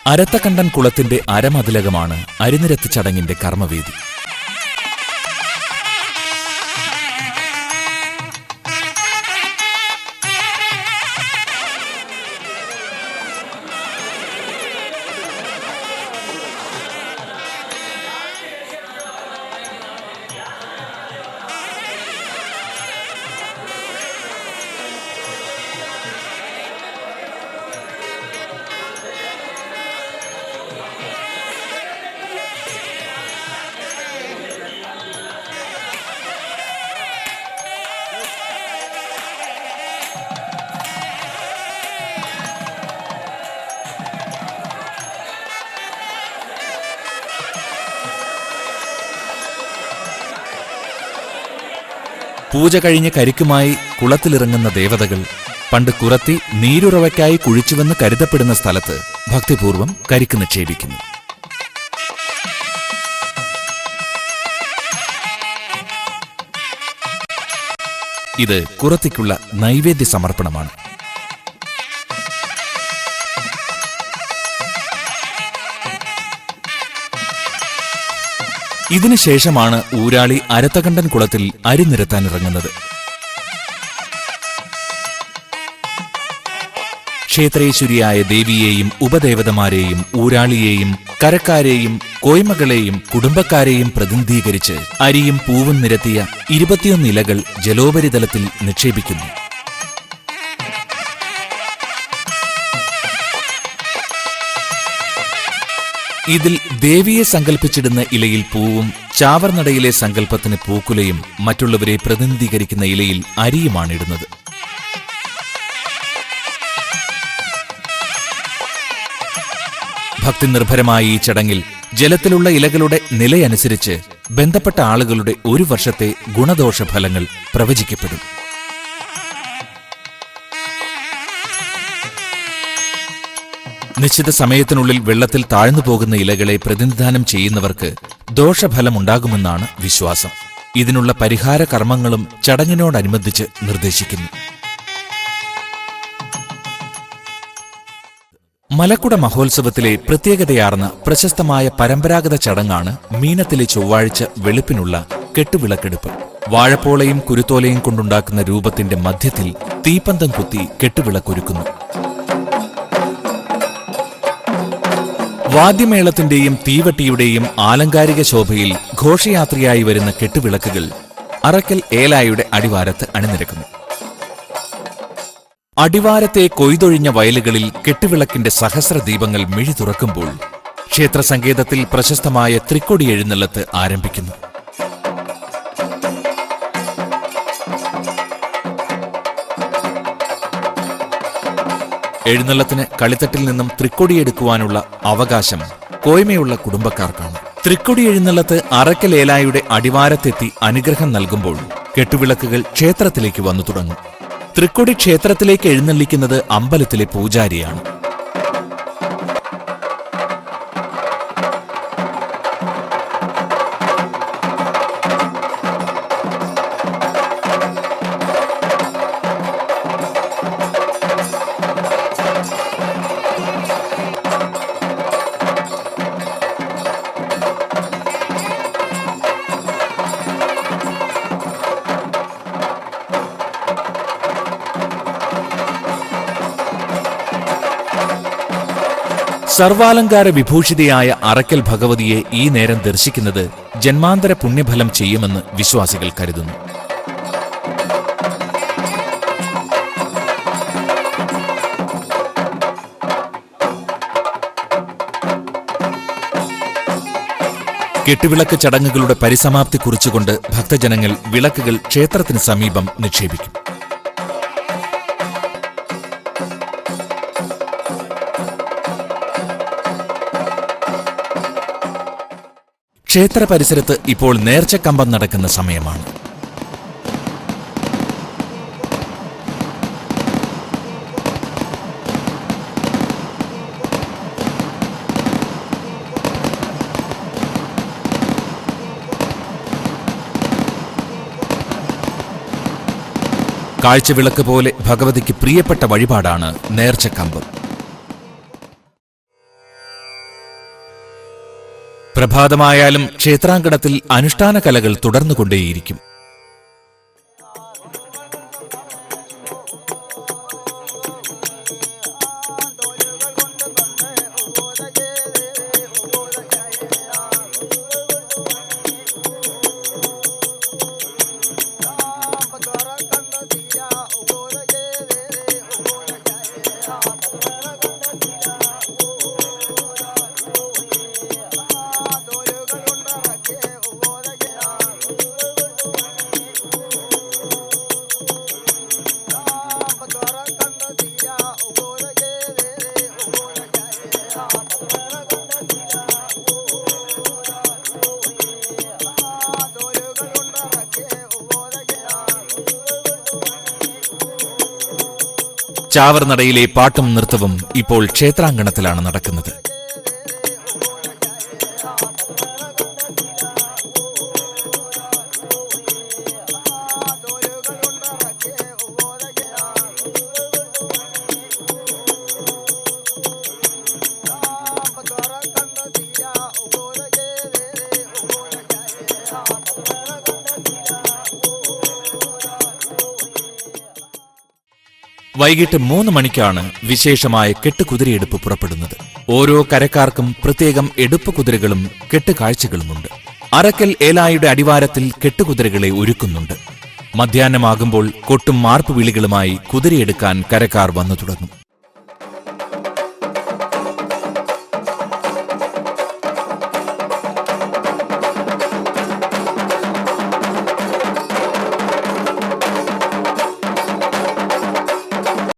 അരത്തക്കണ്ടൻ കുളത്തിന്റെ അരമതിലകമാണ് അരിനിരത്ത് ചടങ്ങിന്റെ കർമ്മവേദി. പൂജ കഴിഞ്ഞ് കരിക്കുമായി കുളത്തിലിറങ്ങുന്ന ദേവതകൾ പണ്ട് കുറത്തി നീരുറവയ്ക്കായി കുഴിച്ചുവെന്ന് കരുതപ്പെടുന്ന സ്ഥലത്ത് ഭക്തിപൂർവം കരിക്ക് നിക്ഷേപിക്കുന്നു. ഇത് കുറത്തിക്കുള്ള നൈവേദ്യ സമർപ്പണമാണ്. ഇതിനുശേഷമാണ് ഊരാളി അരത്തകണ്ടൻ കുളത്തിൽ അരി നിരത്താനിറങ്ങുന്നത്. ക്ഷേത്രേശ്വരിയായ ദേവിയെയും ഉപദേവതമാരെയും ഊരാളിയെയും കരക്കാരെയും കോയ്മകളെയും കുടുംബക്കാരെയും പ്രതിനിധീകരിച്ച് അരിയും പൂവും നിരത്തിയ 21 ഇലകൾ ജലോപരിതലത്തിൽ നിക്ഷേപിക്കുന്നു. ഇതിൽ ദേവിയെ സങ്കല്പിച്ചിടുന്ന ഇലയിൽ പൂവും ചാവർനടയിലെ സങ്കല്പത്തിന് പൂക്കുലയും മറ്റുള്ളവരെ പ്രതിനിധീകരിക്കുന്ന ഇലയിൽ അരിയുമാണിടുന്നത്. ഭക്തിനിർഭരമായ ഈ ചടങ്ങിൽ ജലത്തിലുള്ള ഇലകളുടെ നിലയനുസരിച്ച് ബന്ധപ്പെട്ട ആളുകളുടെ ഒരു വർഷത്തെ ഗുണദോഷഫലങ്ങൾ പ്രവചിക്കപ്പെടും. നിശ്ചിത സമയത്തിനുള്ളിൽ വെള്ളത്തിൽ താഴ്ന്നു പോകുന്ന ഇലകളെ പ്രതിനിധാനം ചെയ്യുന്നവർക്ക് ദോഷഫലമുണ്ടാകുമെന്നാണ് വിശ്വാസം. ഇതിനുള്ള പരിഹാര കർമ്മങ്ങളും ചടങ്ങിനോടനുബന്ധിച്ച് നിർദ്ദേശിക്കുന്നു. മലക്കുട മഹോത്സവത്തിലെ പ്രത്യേകതയാർന്ന പ്രശസ്തമായ പരമ്പരാഗത ചടങ്ങാണ് മീനത്തിലെ ചൊവ്വാഴ്ച വെളുപ്പിനുള്ള കെട്ടുവിളക്കെടുപ്പ്. വാഴപ്പോളയും കുരുത്തോലയും കൊണ്ടുണ്ടാക്കുന്ന രൂപത്തിന്റെ മധ്യത്തിൽ തീപ്പന്തം കുത്തി കെട്ടുവിളക്കൊരുക്കുന്നു. വാദ്യമേളത്തിന്റെയും തീവട്ടിയുടെയും ആലങ്കാരിക ശോഭയിൽ ഘോഷയാത്രയായി വരുന്ന കെട്ടുവിളക്കുകൾ അറക്കൽ ഏലായുടെ അടിവാരത്ത് അണിനിരക്കുന്നു. അടിവാരത്തെ കൊയ്തൊഴിഞ്ഞ വയലുകളിൽ കെട്ടുവിളക്കിന്റെ സഹസ്രദീപങ്ങൾ മിഴി തുറക്കുമ്പോൾ ക്ഷേത്രസങ്കേതത്തിൽ പ്രശസ്തമായ തൃക്കൊടി എഴുന്നള്ളത്ത് ആരംഭിക്കുന്നു. എഴുന്നള്ളത്തിന് കളിത്തട്ടിൽ നിന്നും തൃക്കൊടിയെടുക്കുവാനുള്ള അവകാശം കോയ്മയുള്ള കുടുംബക്കാർക്കാണ്. തൃക്കൊടി എഴുന്നള്ളത്ത് അറക്കൽ ഏലായുടെ അടിവാരത്തെത്തി അനുഗ്രഹം നൽകുമ്പോൾ കെട്ടുവിളക്കുകൾ ക്ഷേത്രത്തിലേക്ക് വന്നു തുടങ്ങും. തൃക്കൊടി ക്ഷേത്രത്തിലേക്ക് എഴുന്നള്ളിക്കുന്നത് അമ്പലത്തിലെ പൂജാരിയാണ്. സർവാലങ്കാര വിഭൂഷിതയായ അറക്കൽ ഭഗവതിയെ ഈ നേരം ദർശിക്കുന്നത് ജന്മാന്തര പുണ്യഫലം ചെയ്യുമെന്ന് വിശ്വാസികൾ കരുതുന്നു. കെട്ടുവിളക്ക് ചടങ്ങുകളുടെ പരിസമാപ്തി കുറിച്ചുകൊണ്ട് ഭക്തജനങ്ങൾ വിളക്കുകൾ ക്ഷേത്രത്തിന് സമീപം നിക്ഷേപിക്കും. ക്ഷേത്ര പരിസരത്ത് ഇപ്പോൾ നേർച്ചക്കമ്പം നടക്കുന്ന സമയമാണ്. കാഴ്ചവിളക്ക് പോലെ ഭഗവതിക്ക് പ്രിയപ്പെട്ട വഴിപാടാണ് നേർച്ചക്കമ്പം. പ്രഭാതമായാലും ക്ഷേത്രാങ്കണത്തിൽ അനുഷ്ഠാന കലകൾ തുടർന്നുകൊണ്ടേയിരിക്കും. ചാവർനടയിലെ പാട്ടും നൃത്തവും ഇപ്പോൾ ക്ഷേത്രാങ്കണത്തിലാണ് നടക്കുന്നത്. വൈകിട്ട് 3 മണിക്കാണ് വിശേഷമായ കെട്ടുകുതിരയെടുപ്പ് പുറപ്പെടുന്നത്. ഓരോ കരക്കാർക്കും പ്രത്യേകം എടുപ്പ് കുതിരകളും കെട്ടുകാഴ്ചകളുമുണ്ട്. അറക്കൽ ഏലായുടെ അടിവാരത്തിൽ കെട്ടുകുതിരകളെ ഒരുക്കുന്നുണ്ട്. മധ്യാഹ്നമാകുമ്പോൾ കൊട്ടും മാർപ്പുവിളികളുമായി കുതിരയെടുക്കാൻ കരക്കാർ വന്നു തുടങ്ങും.